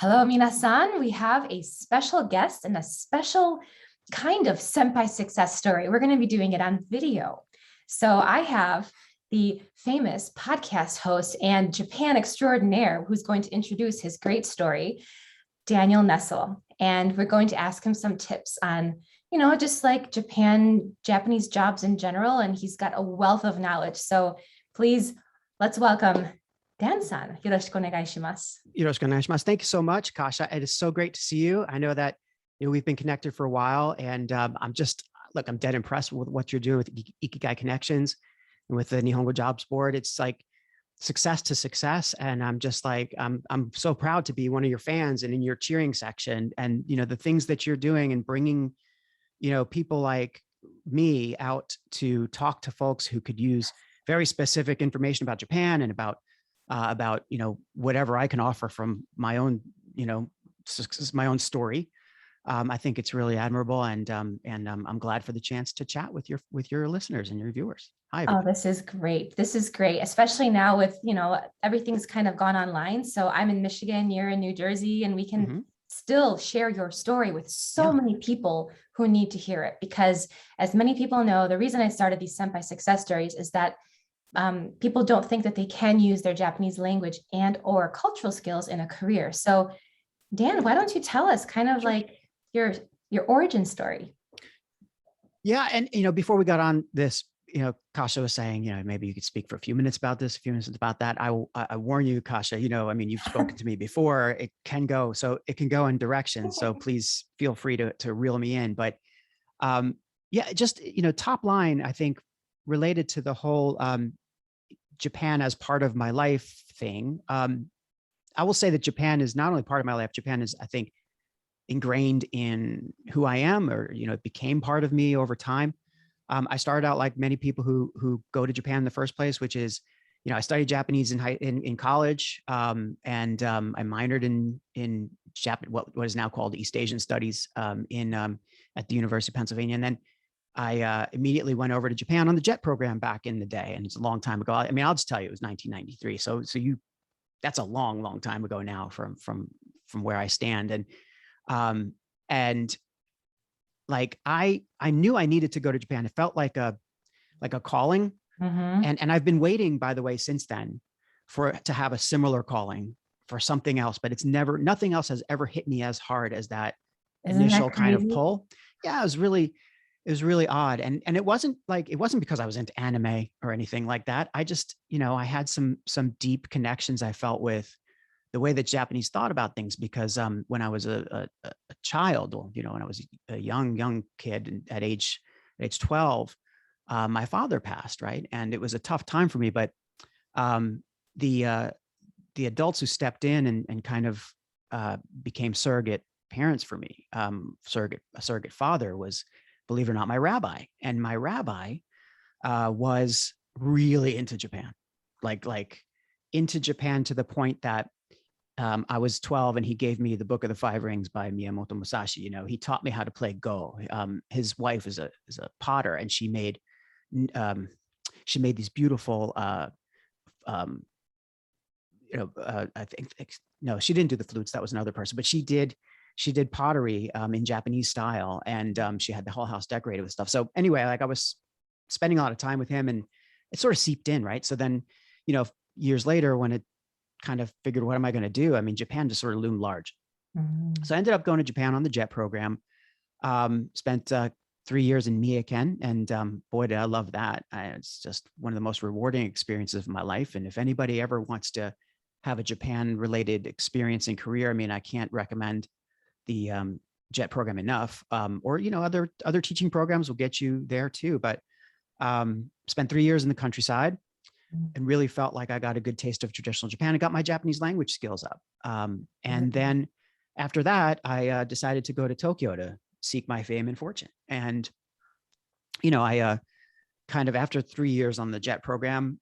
Hello, minasan. We have a special guest and a special kind of senpai success story. We're going to be doing it on video. So I have the famous podcast host and Japan extraordinaire who's going to introduce his great story, Daniel Nessel. And we're going to ask him some tips on, just like Japanese jobs in general. And he's got a wealth of knowledge. So please, let's welcome Dan-san. Yoroshiku onegaishimasu. Yoroshiku onegaishimasu. Thank you so much, Kasha. It is so great to see you. I know that we've been connected for a while, and I'm dead impressed with what you're doing with Ikigai Connections and with the Nihongo Jobs Board. It's like success to success, and I'm just like I'm so proud to be one of your fans and in your cheering section. And the things that you're doing and bringing people like me out to talk to folks who could use very specific information about Japan and about whatever I can offer from my own my own story. I think it's really admirable, and I'm glad for the chance to chat with your listeners and your viewers. Hi, everybody. Oh, this is great. This is great, especially now with everything's kind of gone online. So I'm in Michigan, you're in New Jersey, and we can still share your story with so many people who need to hear it. Because as many people know, the reason I started these Senpai Success Stories is that people don't think that they can use their Japanese language and or cultural skills in a career. So Dan, why don't you tell us kind of like your origin story? Yeah. And, before we got on this, Kasha was saying, maybe you could speak for a few minutes about this, a few minutes about that. I warn you, Kasha, you've spoken to me before. It can go in directions. So please feel free to reel me in. But just, top line, I think related to the whole Japan as part of my life thing. I will say that Japan is not only part of my life, Japan is, I think, ingrained in who I am, or, it became part of me over time. I started out like many people who go to Japan in the first place, which is, I studied Japanese in college, and I minored in what is now called East Asian Studies at the University of Pennsylvania. And then I immediately went over to Japan on the JET program back in the day. And it's a long time ago. I mean, I'll just tell you, it was 1993. So that's a long, long time ago now from where I stand. And like, I knew I needed to go to Japan. It felt like a calling. And I've been waiting, by the way, since then to have a similar calling for something else, but nothing else has ever hit me as hard as that initial kind of pull. Yeah, it was really odd. And it wasn't because I was into anime or anything like that. I just, I had some deep connections I felt with the way that Japanese thought about things, because when I was a child, or, when I was a young kid at age 12, my father passed, right? And it was a tough time for me, but the adults who stepped in and kind of became surrogate parents for me, a surrogate father was, believe it or not, my rabbi. And my rabbi was really into Japan, like into Japan to the point that I was 12 and he gave me the Book of the Five Rings by Miyamoto Musashi. He taught me how to play Go. His wife is a potter, and she made these beautiful I think no, she didn't do the flutes. That was another person, but she did pottery in Japanese style, and she had the whole house decorated with stuff. So anyway, like, I was spending a lot of time with him, and it sort of seeped in, right? So then, years later, when it kind of figured, what am I going to do? I mean, Japan just sort of loomed large. So I ended up going to Japan on the JET program, spent 3 years in Miyaken, and boy, did I love that. It's just one of the most rewarding experiences of my life. And if anybody ever wants to have a Japan related experience and career, I mean, I can't recommend the JET program enough, or, other teaching programs will get you there too. But spent 3 years in the countryside and really felt like I got a good taste of traditional Japan and got my Japanese language skills up. And then after that, I decided to go to Tokyo to seek my fame and fortune. And, I kind of, after 3 years on the JET program,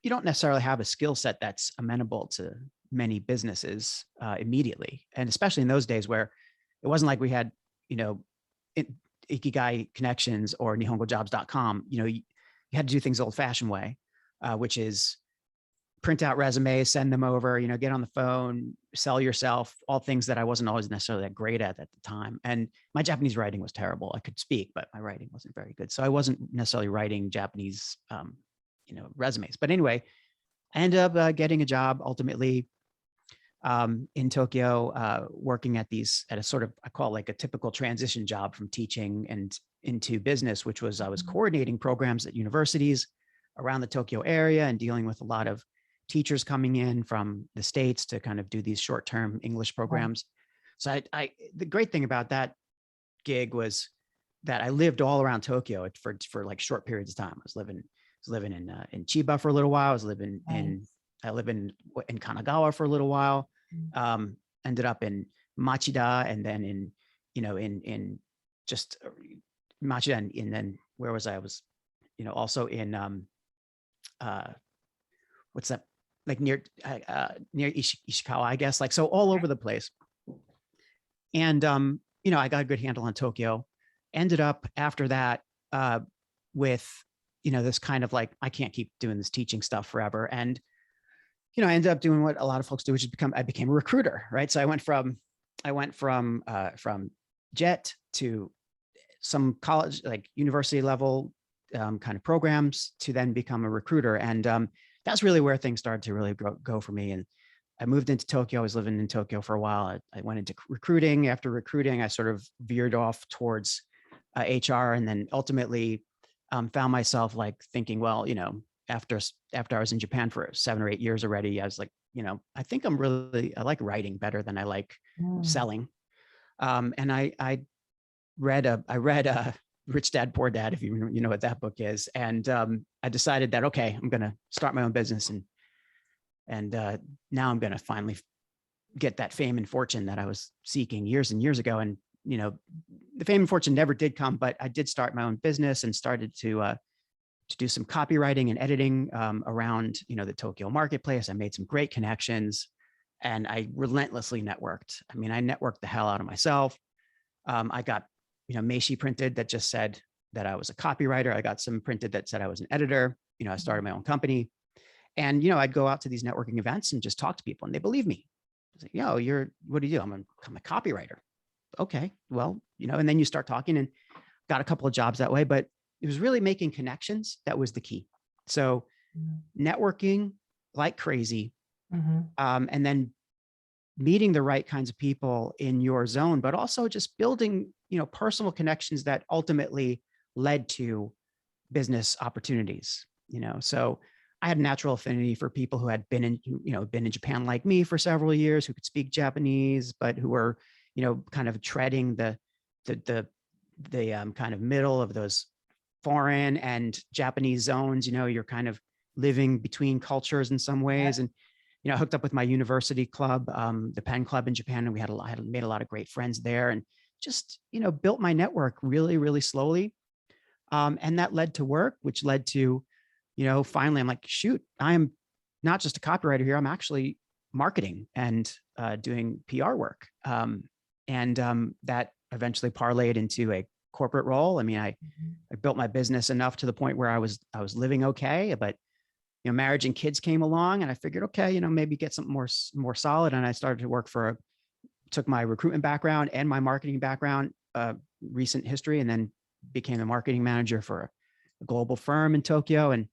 you don't necessarily have a skill set that's amenable to many businesses immediately. And especially in those days where it wasn't like we had, Ikigai Connections or NihongoJobs.com, you had to do things the old fashioned way, which is print out resumes, send them over, get on the phone, sell yourself, all things that I wasn't always necessarily that great at the time. And my Japanese writing was terrible. I could speak, but my writing wasn't very good. So I wasn't necessarily writing Japanese, resumes. But anyway, I ended up getting a job ultimately in Tokyo, working at a sort of, I call it like a typical transition job from teaching and into business, which was I was coordinating programs at universities around the Tokyo area and dealing with a lot of teachers coming in from the States to kind of do these short-term English programs. So the great thing about that gig was that I lived all around Tokyo for like short periods of time. I was living in Chiba for a little while. I live in Kanagawa for a little while. Ended up in Machida, and then in just Machida, and then where was I? I was, also in what's that? Like near Ishikawa, I guess. Like, so all over the place. And I got a good handle on Tokyo. Ended up after that with this kind of like, I can't keep doing this teaching stuff forever. And I ended up doing what a lot of folks do, which is I became a recruiter, right? So I went from JET to some college, like university level kind of programs, to then become a recruiter. And that's really where things started to really go for me. And I moved into Tokyo. I was living in Tokyo for a while. I went into recruiting. After recruiting, I sort of veered off towards HR, and then ultimately found myself like thinking, well, after I was in Japan for 7 or 8 years already, I was like, I think I like writing better than I like selling. And I read Rich Dad, Poor Dad, if you know what that book is. And I decided that, okay, I'm going to start my own business. And now I'm going to finally get that fame and fortune that I was seeking years and years ago. And, the fame and fortune never did come, but I did start my own business and started to do some copywriting and editing around, the Tokyo marketplace. I made some great connections, and I relentlessly networked. I mean, I networked the hell out of myself. I got, Meishi printed that just said that I was a copywriter. I got some printed that said I was an editor. I started my own company, and, I'd go out to these networking events and just talk to people, and they believe me. I was like, what do you do? I'm a copywriter. Okay, well, and then you start talking, and got a couple of jobs that way, but it was really making connections that was the key. So networking like crazy, and then meeting the right kinds of people in your zone, but also just building, personal connections that ultimately led to business opportunities. So I had a natural affinity for people who had been in Japan like me for several years, who could speak Japanese, but who were, kind of treading the kind of middle of those foreign and Japanese zones. You're kind of living between cultures in some ways. And, I hooked up with my university club, the Penn Club in Japan, and we had made a lot of great friends there, and just, built my network really, really slowly. And that led to work, which led to, finally I'm like, shoot, I'm not just a copywriter here. I'm actually marketing and doing PR work. And that eventually parlayed into a corporate role. I mean, I built my business enough to the point where I was living okay, but marriage and kids came along, and I figured, okay, maybe get something more solid. And I started to work took my recruitment background and my marketing background, recent history, and then became a marketing manager for a global firm in Tokyo, and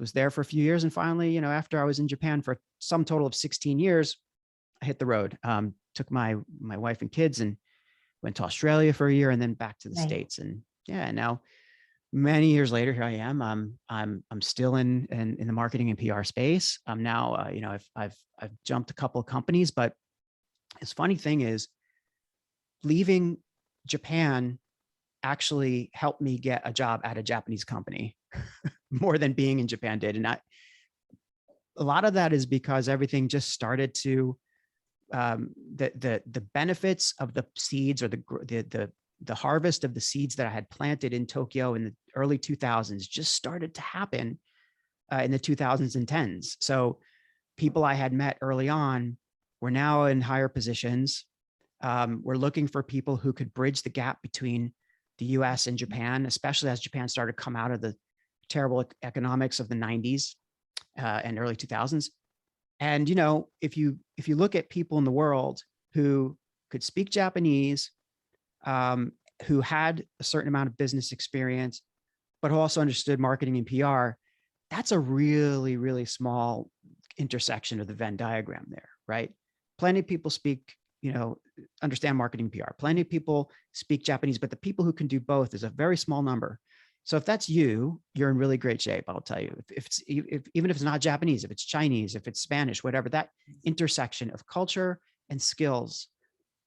was there for a few years. And finally, after I was in Japan for some total of 16 years, I hit the road. Took my wife and kids and went to Australia for a year, and then back to the States. And now many years later, here I am. I'm still in the marketing and PR space. I'm now, I've jumped a couple of companies, but this funny thing is, leaving Japan actually helped me get a job at a Japanese company more than being in Japan did. And a lot of that is because everything just started to, the benefits of the seeds, or the harvest of the seeds that I had planted in Tokyo in the early 2000s just started to happen in the 2000s and 10s. So people I had met early on were now in higher positions. We're looking for people who could bridge the gap between the US and Japan, especially as Japan started to come out of the terrible economics of the 90s and early 2000s. And, you know, if you look at people in the world who could speak Japanese, who had a certain amount of business experience, but who also understood marketing and PR, that's a really, really small intersection of the Venn diagram there, right? Plenty of people speak, you know, understand marketing PR. Plenty of people speak Japanese, but the people who can do both is a very small number. So if that's you, you're in really great shape. I'll tell you, even if it's not Japanese, if it's Chinese, if it's Spanish, whatever, that intersection of culture and skills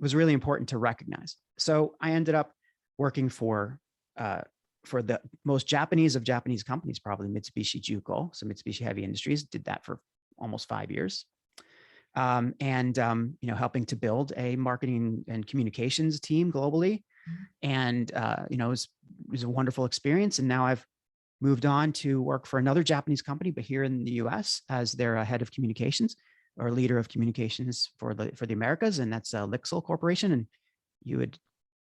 was really important to recognize. So I ended up working for the most Japanese of Japanese companies, probably Mitsubishi Juko. So Mitsubishi Heavy Industries, did that for almost 5 years. You know, helping to build a marketing and communications team globally. And, you know, it was a wonderful experience. And now I've moved on to work for another Japanese company, but here in the US as their head of communications or leader of communications for the Americas. And that's Lixil Corporation. And you would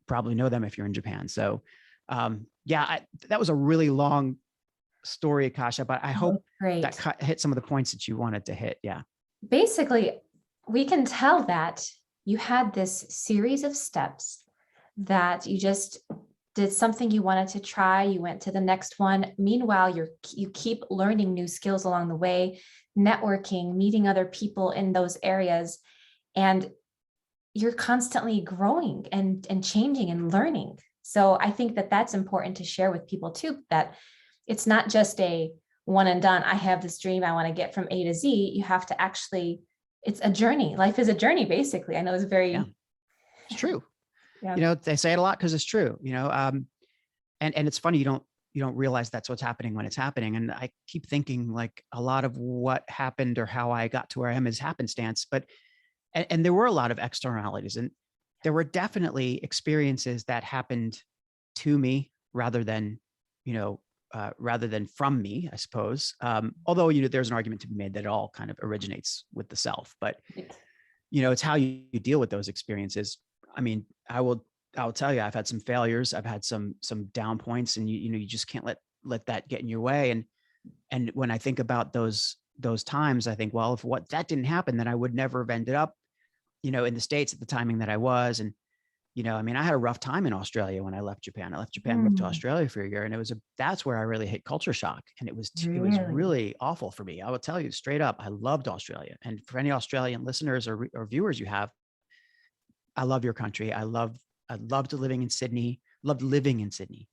probably know them if you're in Japan. So yeah, that was a really long story, Akasha, but I hope that hit some of the points that you wanted to hit. Yeah. Basically, we can tell that you had this series of steps that you just did something you wanted to try, you went to the next one. Meanwhile, you keep learning new skills along the way, networking, meeting other people in those areas, and you're constantly growing and changing and learning. So I think that that's important to share with people too, that it's not just a one and done. I have this dream, I want to get from A to Z. You have to actually, it's a journey. Life is a journey, basically. I know it's very, it's true. Yeah. You know, they say it a lot because it's true, you know, and it's funny, you don't realize that's what's happening when it's happening. And I keep thinking like a lot of what happened or how I got to where I am is happenstance, but, and there were a lot of externalities, and there were definitely experiences that happened to me rather than, you know, rather than from me, I suppose. Although, you know, there's an argument to be made that it all kind of originates with the self, but, you know, it's how you deal with those experiences. I mean, I'll tell you, I've had some failures. I've had some down points, and you know, you just can't let that get in your way. And when I think about those times, I think, well, if that didn't happen, then I would never have ended up, you know, in the States at the timing that I was. And, you know, I mean, I had a rough time in Australia when I left Japan. I left Japan, moved to Australia for a year, and that's where I really hit culture shock. And it was really awful for me. I will tell you straight up, I loved Australia. And for any Australian listeners or viewers you have, I love your country. I loved living in Sydney, loved living in Sydney.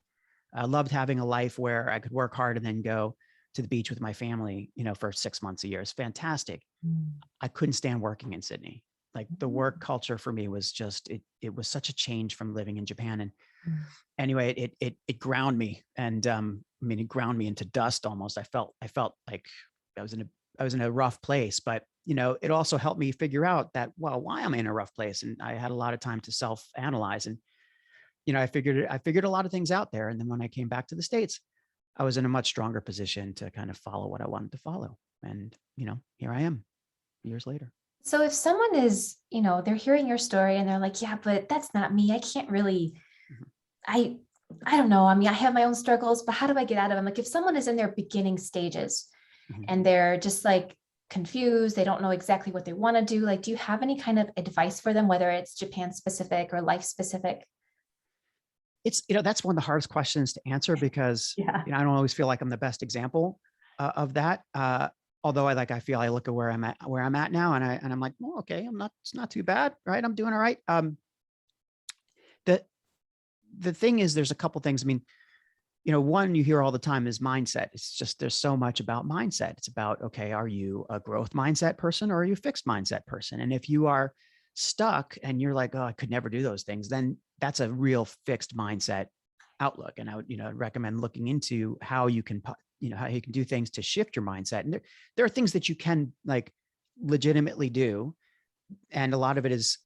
I loved having a life where I could work hard and then go to the beach with my family, you know, for 6 months a year. It's fantastic. I couldn't stand working in Sydney. Like the work culture for me was just, it was such a change from living in Japan. And anyway, it ground me. And I mean, it ground me into dust almost. I felt like I was in a rough place, but you know, it also helped me figure out that, well, why am I in a rough place? And I had a lot of time to self-analyze, and, you know, I figured a lot of things out there. And then when I came back to the States, I was in a much stronger position to kind of follow what I wanted to follow. And, you know, here I am years later. So if someone is, you know, they're hearing your story and they're like, yeah, but that's not me. I can't really, I don't know. I mean, I have my own struggles, but how do I get out of them? Like if someone is in their beginning stages and they're just like confused, they don't know exactly what they want to do. Like, do you have any kind of advice for them, whether it's Japan specific or life specific? It's, you know, that's one of the hardest questions to answer because, you know, I don't always feel like I'm the best example of that. Although I feel I look at where I'm at now, and I'm like, well, okay, it's not too bad, right? I'm doing all right. The thing is, there's a couple things. I mean, you know, one you hear all the time is mindset. It's just, there's so much about mindset. It's about, okay, are you a growth mindset person or are you a fixed mindset person? And if you are stuck and you're like, oh, I could never do those things, then that's a real fixed mindset outlook. And I would, you know, recommend looking into how you can do things to shift your mindset. And there are things that you can like legitimately do. And a lot of it is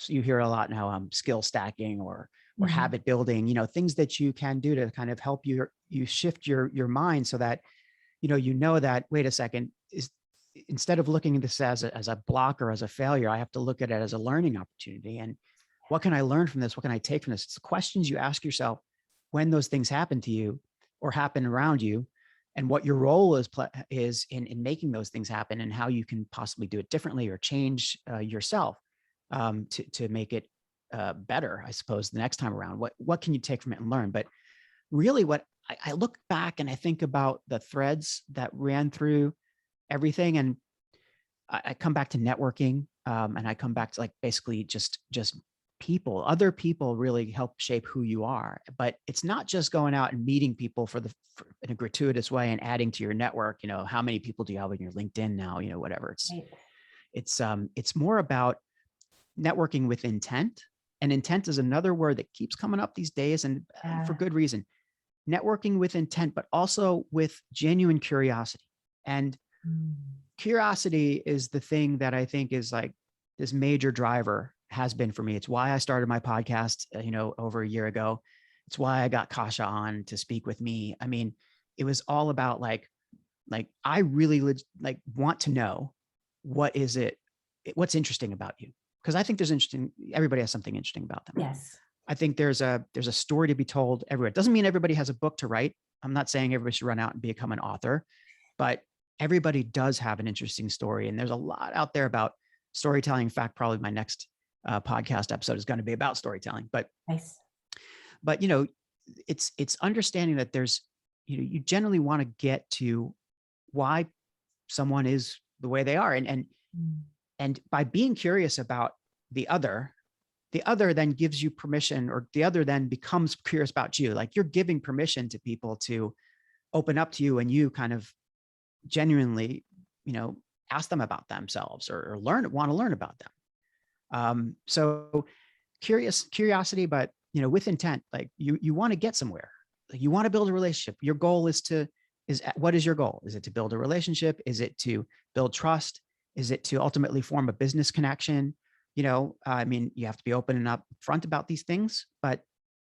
you hear a lot now, skill stacking or habit building, you know, things that you can do to kind of help you shift your mind so that, you know that, wait a second, instead of looking at this as a block or as a failure, I have to look at it as a learning opportunity. And what can I learn from this? What can I take from this? It's the questions you ask yourself when those things happen to you or happen around you. what your role is in making those things happen, and how you can possibly do it differently or change yourself to make it better, I suppose, the next time around. What can you take from it and learn? But really, what I look back and I think about the threads that ran through everything, and I come back to networking, and I come back to like basically just people. Other people really help shape who you are. But it's not just going out and meeting people in a gratuitous way and adding to your network. How many people do you have on your LinkedIn now? Whatever. It's more about networking with intent. And intent is another word that keeps coming up these days, and for good reason. Networking with intent, but also with genuine curiosity. And curiosity is the thing that I think is like this major driver, has been for me. It's why I started my podcast, over a year ago. It's why I got Kasha on to speak with me. I mean, it was all about like I really want to know what's interesting about you. Because I think everybody has something interesting about them. Yes. I think there's a story to be told everywhere. It doesn't mean everybody has a book to write. I'm not saying everybody should run out and become an author, but everybody does have an interesting story. And there's a lot out there about storytelling. In fact, probably my next podcast episode is going to be about storytelling. But nice. But it's understanding that there's you generally want to get to why someone is the way they are, and by being curious about the other then gives you permission, or the other then becomes curious about you. Like you're giving permission to people to open up to you, and you kind of genuinely, ask them about themselves or want to learn about them. So curiosity, but with intent. Like you want to get somewhere. Like you want to build a relationship. Your goal is what is your goal? Is it to build a relationship? Is it to build trust? Is it to ultimately form a business connection? I mean, you have to be open and upfront about these things, but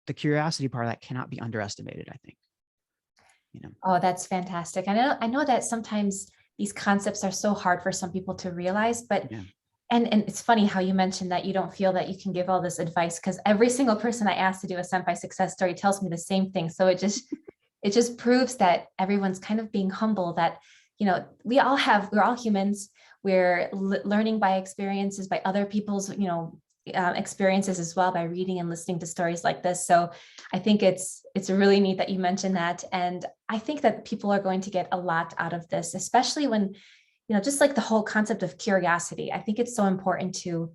the curiosity part of that cannot be underestimated, I think. Oh, that's fantastic. I know that sometimes these concepts are so hard for some people to realize, but and it's funny how you mentioned that you don't feel that you can give all this advice, because every single person I asked to do a Senpai Success Story tells me the same thing. So it just proves that everyone's kind of being humble, that we're all humans. We're learning by experiences, by other people's, experiences as well, by reading and listening to stories like this. So I think it's really neat that you mentioned that. And I think that people are going to get a lot out of this, especially when, just like the whole concept of curiosity. I think it's so important to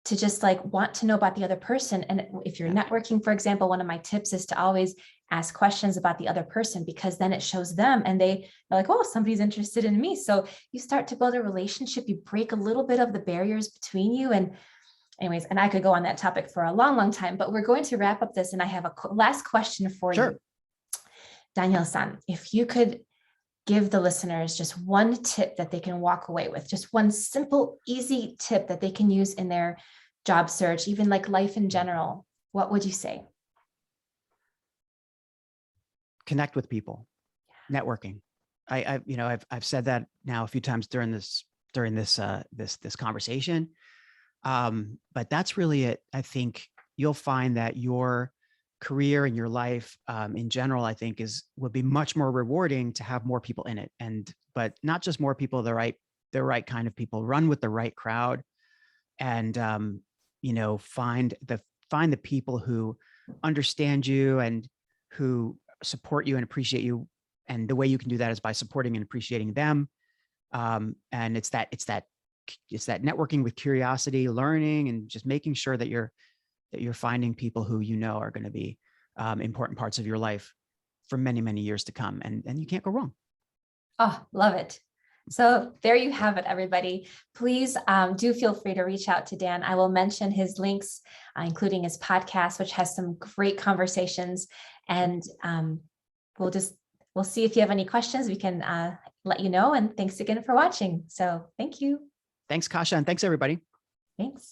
just like want to know about the other person. And if you're networking, for example, one of my tips is to always ask questions about the other person, because then it shows them and they're like, oh, somebody's interested in me. So you start to build a relationship, you break a little bit of the barriers between you. And anyways, and I could go on that topic for a long, long time, but we're going to wrap up this. And I have a last question for you. Daniel-san, if you could give the listeners just one tip that they can walk away with, just one simple, easy tip that they can use in their job search, even like life in general, what would you say? Connect with people, networking. I've said that now a few times during this conversation. But that's really it. I think you'll find that your career and your life in general, I think would be much more rewarding to have more people in it. But not just more people, the right kind of people. Run with the right crowd, and find the people who understand you and who support you and appreciate you. And the way you can do that is by supporting and appreciating them. And it's that networking with curiosity, learning, and just making sure that you're finding people who are going to be important parts of your life for many, many years to come. And you can't go wrong. Oh, love it. So there you have it, everybody. Please do feel free to reach out to Dan. I will mention his links, including his podcast, which has some great conversations. And we'll see if you have any questions. We can let you know. And thanks again for watching. So thank you. Thanks, Kasha. And thanks, everybody. Thanks.